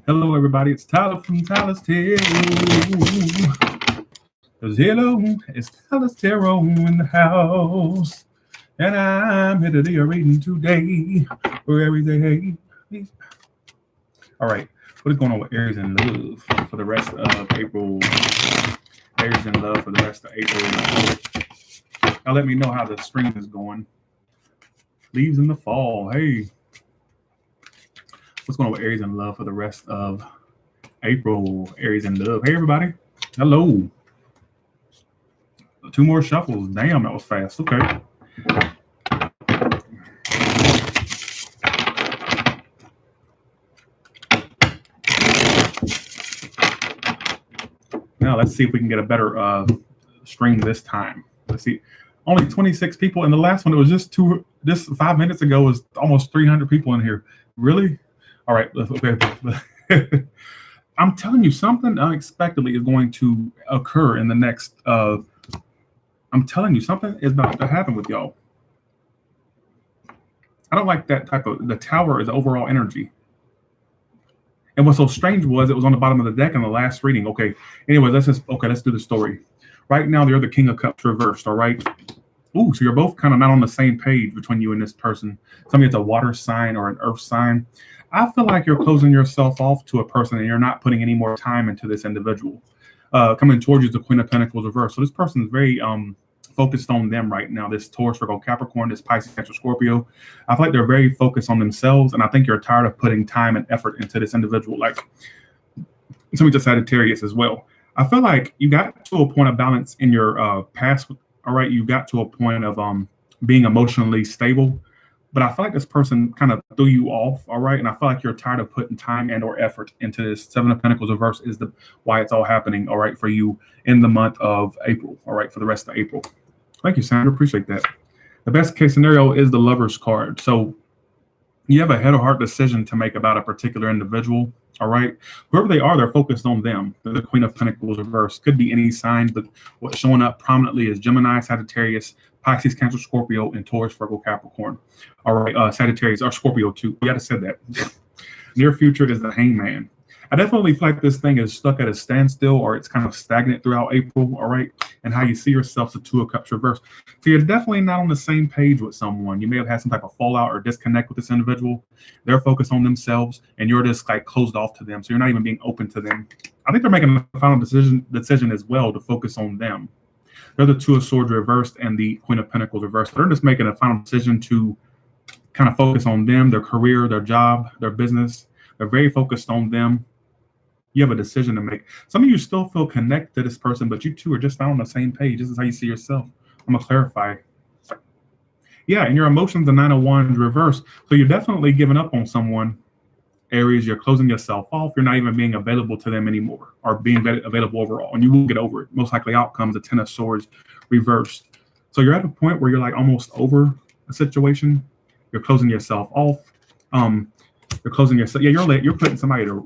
Hello, everybody. It's Tyler from Tyler's Tarot. Hello, it's Tyler's Tarot in the house. And I'm here to do your reading today for every day. All right. What is going on with Aries in love for the rest of April? Aries in love for the rest of April. Now let me know how the spring is going. Leaves in the fall. Hey. What's going on with Aries in love for the rest of April? Aries in love. Hey, everybody. Hello. 2 more shuffles. Damn, that was fast. Okay. Now, let's see if we can get a better string this time. Let's see. Only 26 people. In the last one, it was just 5 minutes ago, was almost 300 people in here. Really? All right. Okay. I'm telling you, something unexpectedly is going to occur in the next. I'm telling you, something is about to happen with y'all. I don't like that type of. The tower is overall energy. And what's so strange was it was on the bottom of the deck in the last reading. Okay. Anyway, let's do the story. Right now, you're the King of Cups reversed. All right. Ooh, so you're both kind of not on the same page between you and this person. Somebody that's a water sign or an earth sign. I feel like you're closing yourself off to a person and you're not putting any more time into this individual. Coming towards you is the Queen of Pentacles reversed. So this person is very focused on them right now. This Taurus, Virgo, Capricorn, this Pisces, Cancer, Scorpio. I feel like they're very focused on themselves, and I think you're tired of putting time and effort into this individual. Like somebody just Sagittarius as well. I feel like you got to a point of balance in your past. All right, you got to a point of being emotionally stable, but I feel like this person kind of threw you off. All right, and I feel like you're tired of putting time and or effort into this. 7 of Pentacles reverse is why it's all happening. All right, for you in the month of April. All right, for the rest of April. Thank you, Sandra. Appreciate that. The best case scenario is the Lover's card. So you have a head or heart decision to make about a particular individual. All right. Whoever they are, they're focused on them. The Queen of Pentacles reversed. Could be any sign, but what's showing up prominently is Gemini, Sagittarius, Pisces, Cancer, Scorpio, and Taurus, Virgo, Capricorn. All right. Sagittarius or Scorpio too. We got to say that. Near future is the Hangman. I definitely feel like this thing is stuck at a standstill or it's kind of stagnant throughout April, all right? And how you see yourself, the 2 of Cups reversed. So you're definitely not on the same page with someone. You may have had some type of fallout or disconnect with this individual. They're focused on themselves and you're just like closed off to them. So you're not even being open to them. I think they're making a final decision as well to focus on them. They're the 2 of Swords reversed and the Queen of Pentacles reversed. They're just making a final decision to kind of focus on them, their career, their job, their business. They're very focused on them. You have a decision to make. Some of you still feel connected to this person, but you two are just not on the same page. This is how you see yourself. I'm going to clarify. Yeah, and your emotions, the 9 of Wands reverse. So you're definitely giving up on someone. Aries, you're closing yourself off. You're not even being available to them anymore or being available overall. And you will get over it. Most likely outcomes, the 10 of Swords reversed. So you're at a point where you're like almost over a situation. You're closing yourself off. You're closing yourself. Yeah, you're putting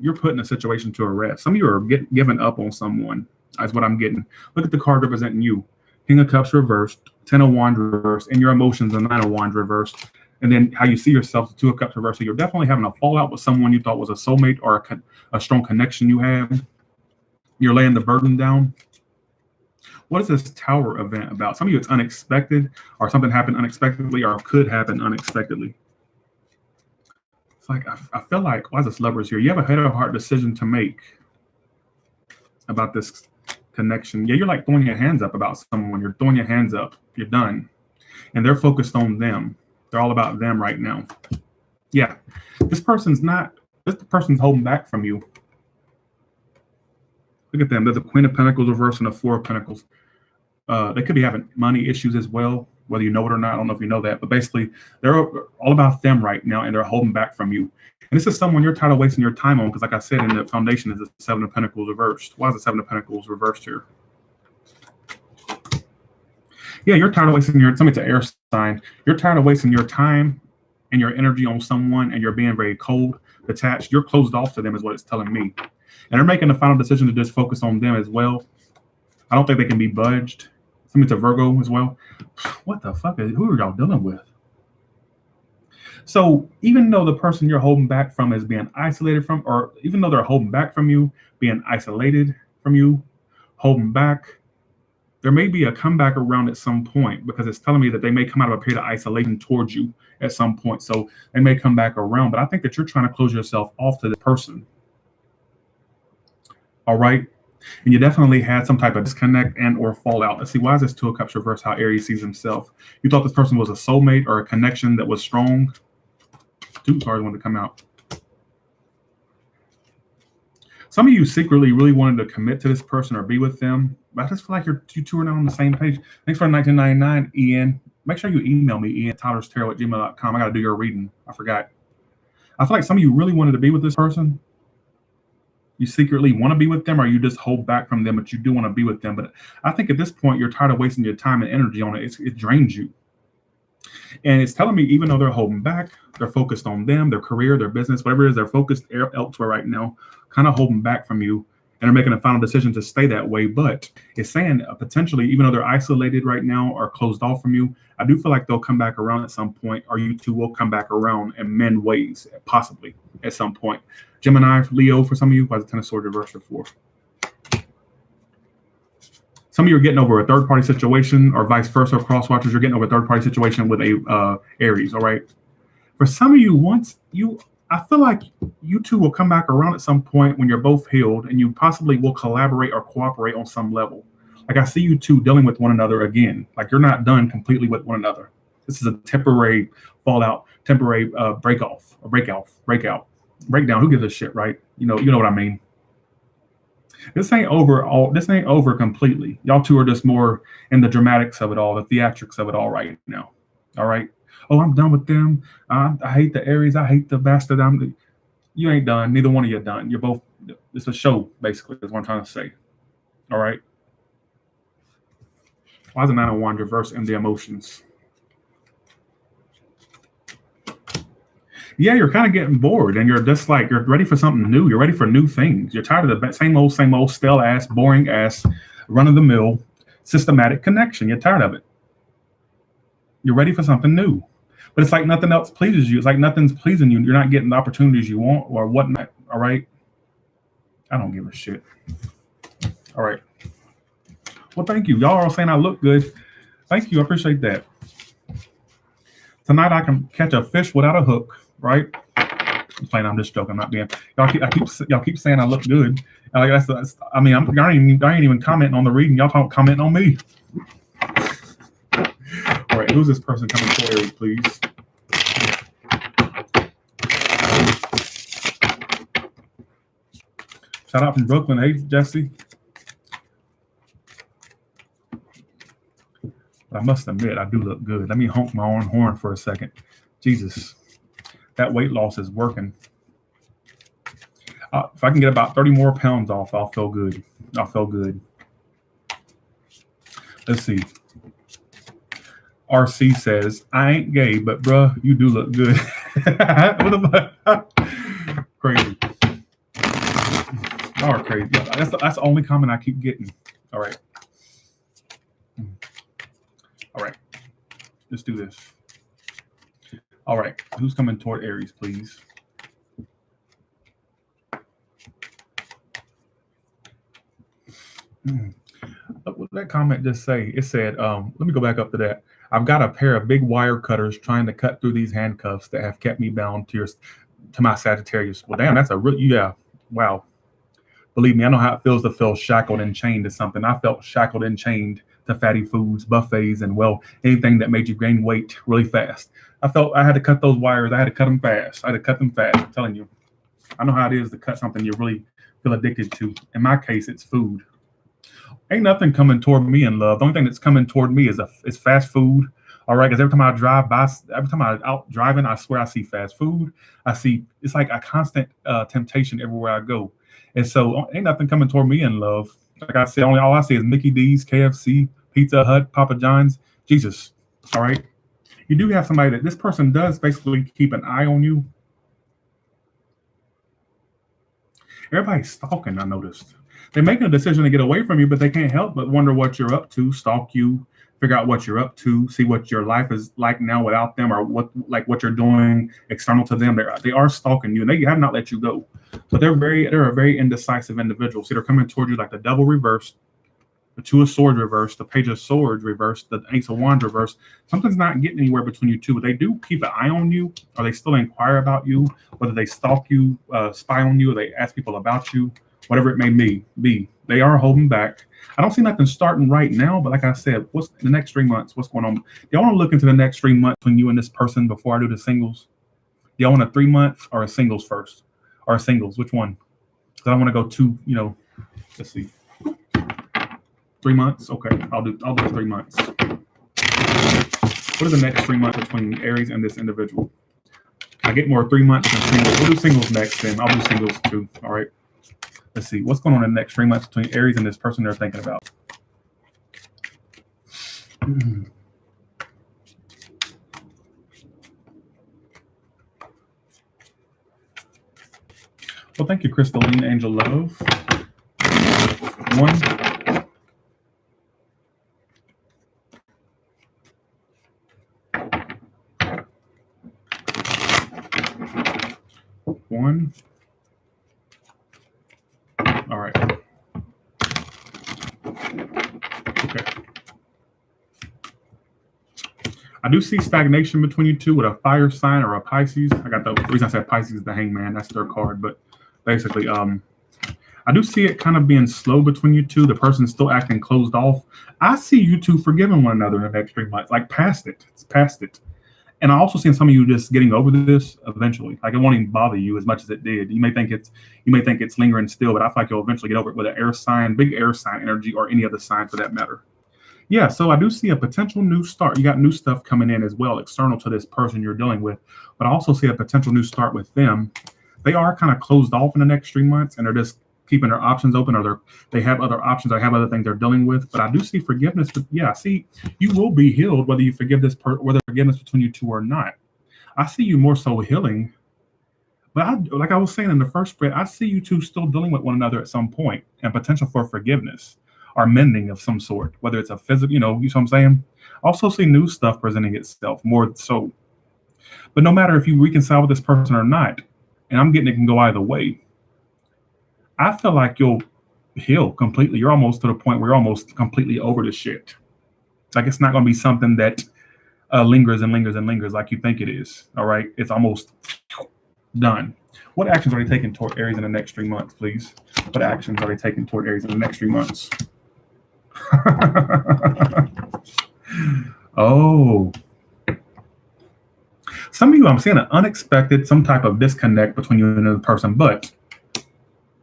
you're putting a situation to a rest. Some of you are giving up on someone. That's what I'm getting. Look at the card representing you. King of Cups reversed, 10 of Wands reversed, and your emotions, the 9 of Wands reversed. And then how you see yourself, the 2 of Cups reversed. So you're definitely having a fallout with someone you thought was a soulmate or a strong connection you have. You're laying the burden down. What is this Tower event about? Some of you, it's unexpected, or something happened unexpectedly, or could happen unexpectedly. Like I feel like, why is this Lovers here? You have a head or heart decision to make about this connection. Yeah, you're like throwing your hands up about someone. You're throwing your hands up. You're done. And they're focused on them. They're all about them right now. Yeah. This person's holding back from you. Look at them. There's a Queen of Pentacles reversed and a 4 of Pentacles. They could be having money issues as well, whether you know it or not. I don't know if you know that, but basically they're all about them right now and they're holding back from you. And this is someone you're tired of wasting your time on because like I said, in the foundation is the 7 of Pentacles reversed. Why is the 7 of Pentacles reversed here? Yeah, you're tired of wasting somebody's an air sign. You're tired of wasting your time and your energy on someone and you're being very cold, detached. You're closed off to them is what it's telling me. And they're making the final decision to just focus on them as well. I don't think they can be budged. Somebody's a Virgo as well. What the fuck? Who are y'all dealing with? So even though the person you're holding back from is being isolated from, or even though they're holding back from you, being isolated from you, holding back, there may be a comeback around at some point because it's telling me that they may come out of a period of isolation towards you at some point. So they may come back around, but I think that you're trying to close yourself off to the person. All right. And you definitely had some type of disconnect and or fallout. Let's see, why is this Two of Cups reverse how Aries sees himself? You thought this person was a soulmate or a connection that was strong. Two cards wanted to come out. Some of you secretly really wanted to commit to this person or be with them, but I just feel like you two are not on the same page. Thanks for 1999, Ian. Make sure you email me, ian@tylerstarot@gmail.com. I got to do your reading. I forgot. I feel like some of you really wanted to be with this person. You secretly want to be with them, or you just hold back from them, but you do want to be with them. But I think at this point, you're tired of wasting your time and energy on it. It drains you. And it's telling me, even though they're holding back, they're focused on them, their career, their business, whatever it is, they're focused elsewhere right now, kind of holding back from you, and they're making a final decision to stay that way. But it's saying potentially, even though they're isolated right now or closed off from you, I do feel like they'll come back around at some point, or you two will come back around and mend ways, possibly at some point. Gemini, Leo, for some of you, why is the Ten of Swords reversed for? Some of you are getting over a third-party situation, or vice versa, cross-watchers, you're getting over a third-party situation with a Aries, all right? For some of you, I feel like you two will come back around at some point when you're both healed, and you possibly will collaborate or cooperate on some level. Like I see you two dealing with one another again. Like you're not done completely with one another. This is a temporary fallout, temporary breakout, breakdown. Who gives a shit, right? You know what I mean. This ain't over. This ain't over completely. Y'all two are just more in the dramatics of it all, the theatrics of it all right now. All right. Oh, I'm done with them. I hate the Aries. I hate the bastard. You ain't done. Neither one of you are done. You're both. It's a show, basically, is what I'm trying to say. All right. Why is the Nine of Wands reverse in the emotions? Yeah, you're kind of getting bored, and you're just like, you're ready for something new. You're ready for new things. You're tired of the same old, stale ass, boring ass, run of the mill, systematic connection. You're tired of it. You're ready for something new. But it's like nothing else pleases you. It's like nothing's pleasing you. You're not getting the opportunities you want or whatnot. All right. I don't give a shit. All right. Well, thank you. Y'all are saying I look good. Thank you. I appreciate that. Tonight I can catch a fish without a hook, right? I'm just joking. I'm not being. Y'all keep saying I look good. Like I mean, I ain't even commenting on the reading. Y'all commenting on me. All right, who's this person coming for Aries, please? Shout out from Brooklyn. Hey, Jesse. But I must admit, I do look good. Let me honk my own horn for a second. Jesus, that weight loss is working. If I can get about 30 more pounds off, I'll feel good. I'll feel good. Let's see. RC says, I ain't gay, but bruh, you do look good. What about crazy? Y'all are crazy. That's the only comment I keep getting. All right. All right. Let's do this. All right. Who's coming toward Aries, please? What did that comment just say? It said, let me go back up to that. I've got a pair of big wire cutters trying to cut through these handcuffs that have kept me bound to my Sagittarius. Well, damn, that's a real, yeah, wow. Believe me, I know how it feels to feel shackled and chained to something. I felt shackled and chained to fatty foods, buffets, and, well, anything that made you gain weight really fast. I felt I had to cut those wires. I had to cut them fast. I'm telling you. I know how it is to cut something you really feel addicted to. In my case, it's food. Ain't nothing coming toward me in love. The only thing that's coming toward me is fast food. All right, because every time I drive by, every time I'm out driving, I swear I see fast food. It's like a constant temptation everywhere I go. And so ain't nothing coming toward me in love. Like I said, all I see is Mickey D's, KFC, Pizza Hut, Papa John's. Jesus. All right. You do have somebody that this person does basically keep an eye on you. Everybody's stalking, I noticed. They're making a decision to get away from you, but they can't help but wonder what you're up to, stalk you, figure out what you're up to, see what your life is like now without them, or what you're doing external to them. They are stalking you, and they have not let you go. But they're a very indecisive individual. See, they're coming toward you like the devil reversed, the two of swords reversed, the page of swords reversed, the ace of wands reversed. Something's not getting anywhere between you two, but they do keep an eye on you, or they still inquire about you, whether they stalk you, spy on you, or they ask people about you, whatever it may be. They are holding back. I don't see nothing starting right now, but like I said, what's the next 3 months? What's going on? Do y'all want to look into the next 3 months between you and this person before I do the singles? Do y'all want a 3 month or a singles first? Or a singles? Which one? Because I want to go two, let's see. 3 months? Okay, I'll do 3 months. What are the next 3 months between Aries and this individual? I get more 3 months than singles. We'll do singles next then. I'll do singles too. All right. Let's see. What's going on in the next 3 months between Aries and this person they're thinking about? Well, thank you, Crystalline Angel Love. 1. All right. Okay. I do see stagnation between you two with a fire sign or a Pisces. I got the reason I said Pisces is the Hangman. That's their card, but basically, I do see it kind of being slow between you two. The person's still acting closed off. I see you two forgiving one another in the next 3 months, like past it. It's past it. And I also see some of you just getting over this eventually. Like it won't even bother you as much as it did. You may think it's lingering still, but I feel like you'll eventually get over it with an air sign, big air sign energy, or any other sign for that matter. Yeah, so I do see a potential new start. You got new stuff coming in as well, external to this person you're dealing with. But I also see a potential new start with them. They are kind of closed off in the next 3 months, and they're just keeping their options open, or they have other options, or have other things they're dealing with. But I do see forgiveness. But yeah, see, you will be healed whether you forgive this person, whether forgiveness between you two or not. I see you more so healing. But like I was saying in the first spread, I see you two still dealing with one another at some point, and potential for forgiveness or mending of some sort, whether it's a physical, you know what I'm saying? I also see new stuff presenting itself more so. But no matter if you reconcile with this person or not, and I'm getting it can go either way, I feel like you'll heal completely. You're almost to the point where you're almost completely over the shit. Like it's not going to be something that lingers and lingers and lingers like you think it is. All right, it's almost done. What actions are they taking toward Aries in the next 3 months, please? What actions are they taking toward Aries in the next 3 months? Oh, some of you, I'm seeing an unexpected, some type of disconnect between you and another person, but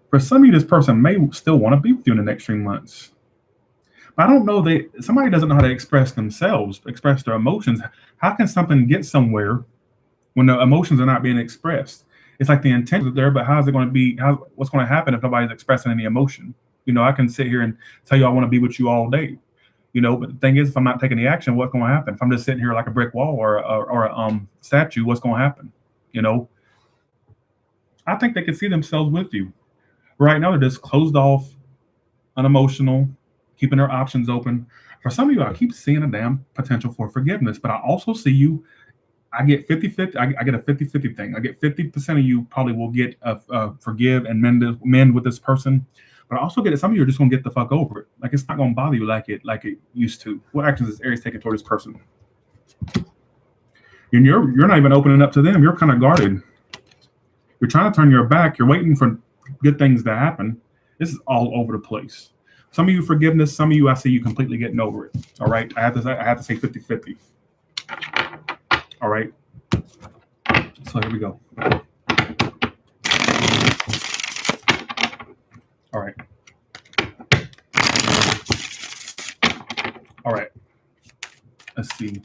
for some of you, this person may still want to be with you in the next 3 months. I don't know, somebody doesn't know how to express themselves, express their emotions. How can something get somewhere when the emotions are not being expressed? It's like the intent is there, but how's it going to be? What's going to happen if nobody's expressing any emotion? I can sit here and tell you I want to be with you all day, but the thing is, if I'm not taking the action, what's going to happen? If I'm just sitting here like a brick wall or a statue, what's going to happen? I think they can see themselves with you. Right now, they're just closed off, unemotional, keeping their options open. For some of you, I keep seeing a damn potential for forgiveness, but I also see you. I get 50-50. I get a 50-50 thing. I get 50% of you probably will get forgive and mend with this person. But I also get it. Some of you are just gonna get the fuck over it. Like it's not gonna bother you like it used to. What actions is Aries taking toward this person? And you're not even opening up to them. You're kind of guarded. You're trying to turn your back. You're waiting for good things to happen. This is all over the place. Some of you forgiveness. Some of you I see you completely getting over it. All right. I have to say 50-50. All right. So here we go. All right. All right. Let's see.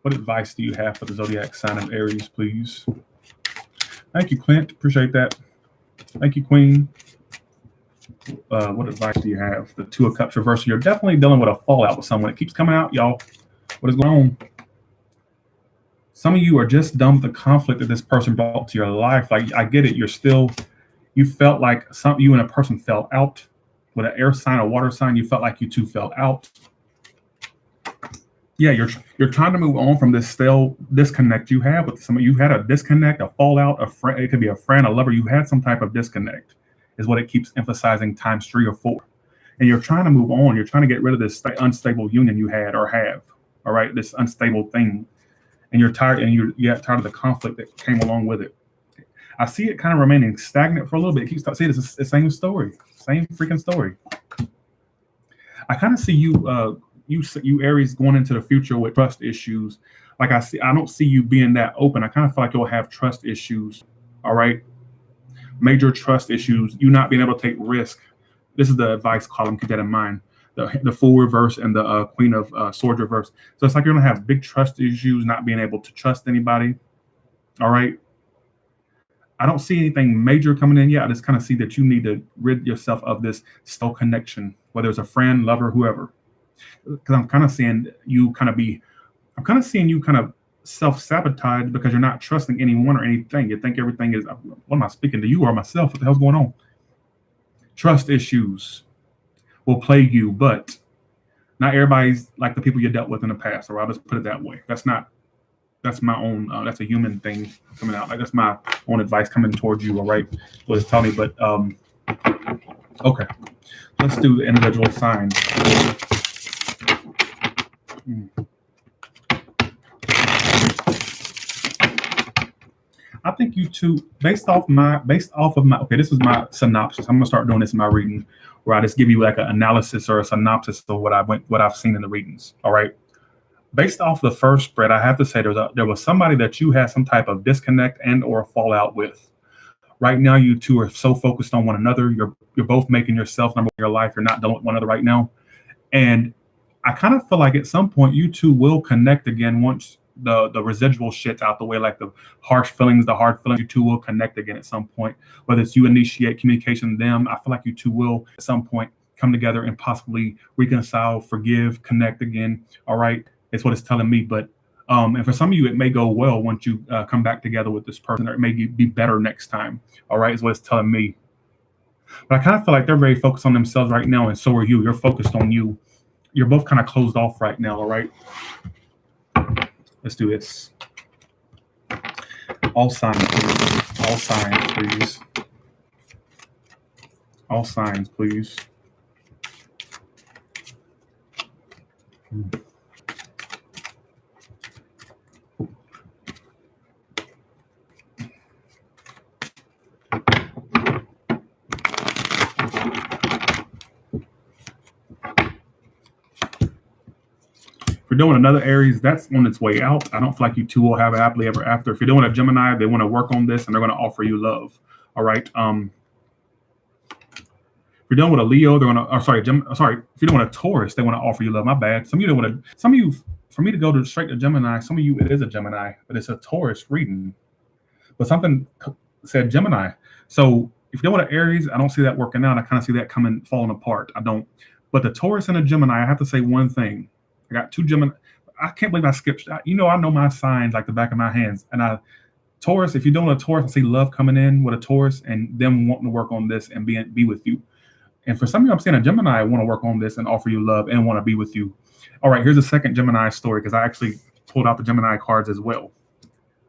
What advice do you have for the zodiac sign of Aries, please? Thank you, Clint. Appreciate that. Thank you, Queen. What advice do you have? The Two of Cups reversal. You're definitely dealing with a fallout with someone. It keeps coming out, y'all. What is going on? Some of you are just done with the conflict that this person brought to your life. Like, I get it. You felt like you and a person fell out with an air sign, a water sign. You felt like you two fell out. Yeah, you're trying to move on from this stale disconnect you have with somebody. You had a disconnect, a fallout, a friend. It could be a friend, a lover. You had some type of disconnect, is what it keeps emphasizing times 3 or 4. And you're trying to move on. You're trying to get rid of this unstable union you had or have. All right, this unstable thing, and you're tired, and you get tired of the conflict that came along with it. I see it kind of remaining stagnant for a little bit. It keeps saying it's the same story, same freaking story. I kind of see you Aries going into the future with trust issues. Like I don't see you being that open. I kind of feel like you'll have trust issues. All right, major trust issues. You not being able to take risk. This is the advice column. Keep that in mind. The Fool reverse and the Queen of Swords reverse. So it's like you're gonna have big trust issues, not being able to trust anybody. All right. I don't see anything major coming in yet. I just kind of see that you need to rid yourself of this stale connection, whether it's a friend, lover, whoever. Because I'm kind of seeing you kind of I'm kind of seeing you kind of self-sabotage because you're not trusting anyone or anything. You think everything is, what am I speaking to you or myself? What the hell's going on? Trust issues will plague you, but not everybody's like the people you dealt with in the past. Or I'll just put it that way. That's my own, that's a human thing coming out. Like that's my own advice coming towards you, all right? What it's telling me, but okay. Let's do the individual signs. I think you two, based off of my, okay, this is my synopsis. I'm gonna start doing this in my reading, where I just give you like an analysis or a synopsis of what I've seen in the readings. All right. Based off the first spread, I have to say there was somebody that you had some type of disconnect and or fallout with. Right now, you two are so focused on one another. You're both making yourself number one in your life. You're not dealing with one another right now, and I kind of feel like at some point you two will connect again once the residual shit's out the way, like the harsh feelings, the hard feelings. You two will connect again at some point. Whether it's you initiate communication with them, I feel like you two will at some point come together and possibly reconcile, forgive, connect again. All right, it's what it's telling me. But and for some of you, it may go well once you come back together with this person, or it may be better next time. All right, is what it's telling me. But I kind of feel like they're very focused on themselves right now, and so are you. You're focused on you. You're both kind of closed off right now, all right? Let's do this. All signs, please. All signs, please. All signs, please. If you're doing another Aries, that's on its way out. I don't feel like you two will have a happily ever after. If you're doing a Gemini, they want to work on this and they're going to offer you love. All right. If you're dealing with a Leo, they're going to. If you're doing a Taurus, they want to offer you love. My bad. Some of you don't want to. Some of you, for me to go straight to Gemini. Some of you, it is a Gemini, but it's a Taurus reading. But something said Gemini. So if you're dealing with an Aries, I don't see that working out. I kind of see that falling apart. I don't. But the Taurus and a Gemini, I have to say one thing. I got two Gemini. I can't believe I skipped. I know my signs like the back of my hands. And Taurus, if you're doing a Taurus, I see love coming in with a Taurus and them wanting to work on this and be with you. And for some of you, I'm saying a Gemini want to work on this and offer you love and want to be with you. All right, here's a second Gemini story because I actually pulled out the Gemini cards as well.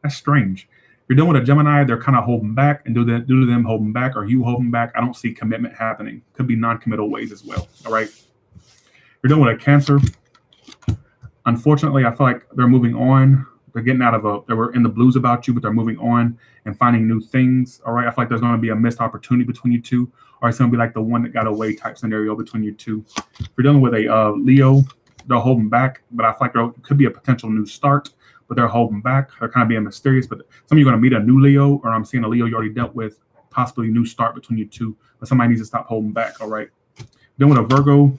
That's strange. If you're dealing with a Gemini, they're kind of holding back, and due to them holding back or you holding back, I don't see commitment happening. Could be non-committal ways as well. All right. If you're dealing with a Cancer, unfortunately, I feel like they're moving on. They're getting they were in the blues about you, but they're moving on and finding new things. All right. I feel like there's going to be a missed opportunity between you two, or it's going to be like the one that got away type scenario between you two. If you're dealing with a Leo, they're holding back, but I feel like there could be a potential new start, but they're holding back. They're kind of being mysterious, but some of you are going to meet a new Leo, or I'm seeing a Leo you already dealt with, possibly a new start between you two, but somebody needs to stop holding back. All right. Dealing with a Virgo,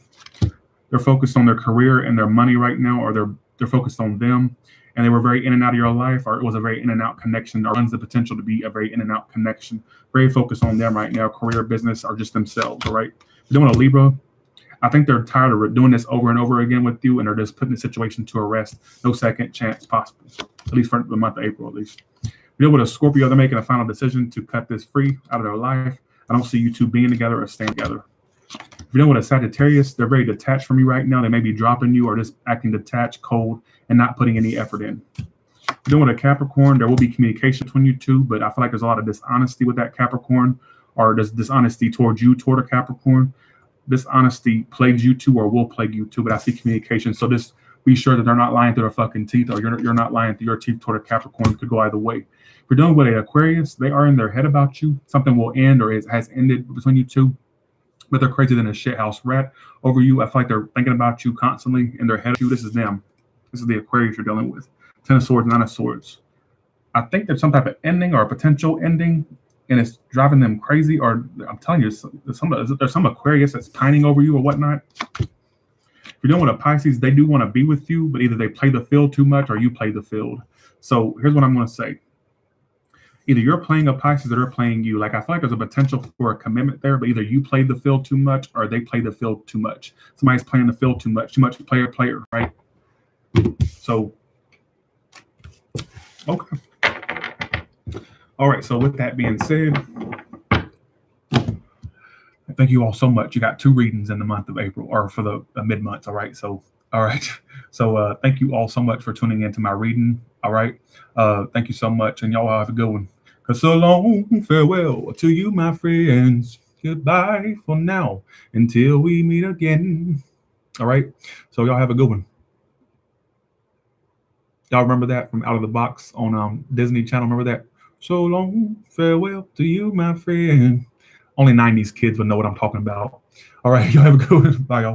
they're focused on their career and their money right now, or they're focused on them, and they were very in and out of your life, or it was a very in and out connection, or runs the potential to be a very in and out connection. Very focused on them right now, career, business, or just themselves. All right. If you're doing a Libra, I think they're tired of doing this over and over again with you, and they're just putting the situation to a rest. No second chance possible, at least for the month of April, at least. If you're dealing with a Scorpio, they're making a final decision to cut this free out of their life. I don't see you two being together or staying together. If you're dealing with a Sagittarius, they're very detached from you right now. They may be dropping you or just acting detached, cold, and not putting any effort in. If you're dealing with a Capricorn, there will be communication between you two, but I feel like there's a lot of dishonesty with that Capricorn, or there's dishonesty towards you toward a Capricorn. This honesty plagues you too or will plague you too, but I see communication. So just be sure that they're not lying through their fucking teeth, or you're not lying through your teeth toward a Capricorn. It could go either way. If you're dealing with an Aquarius, they are in their head about you. Something will end or has ended between you two, but they're crazier than a shithouse rat over you. I feel like they're thinking about you constantly in their head. This is them. This is the Aquarius you're dealing with. 10 of Swords, 9 of Swords. I think there's some type of ending or a potential ending, and it's driving them crazy. Or I'm telling you, there's some Aquarius that's pining over you or whatnot. If you're dealing with a Pisces, they do want to be with you, but either they play the field too much or you play the field. So here's what I'm going to say. Either you're playing a Pisces or they're playing you. Like, I feel like there's a potential for a commitment there, but either you play the field too much or they play the field too much. Somebody's playing the field too much player, right? So, okay. All right, so with that being said, thank you all so much. You got 2 readings in the month of April, or for the mid-months, all right? So, all right. So thank you all so much for tuning into my reading, all right? Thank you so much, and y'all have a good one. Cause so long, farewell to you, my friends. Goodbye for now, until we meet again. All right? So y'all have a good one. Y'all remember that from Out of the Box on Disney Channel? Remember that? So long, farewell to you, my friend. Only 90s kids would know what I'm talking about. All right, y'all have a good one. Bye, y'all.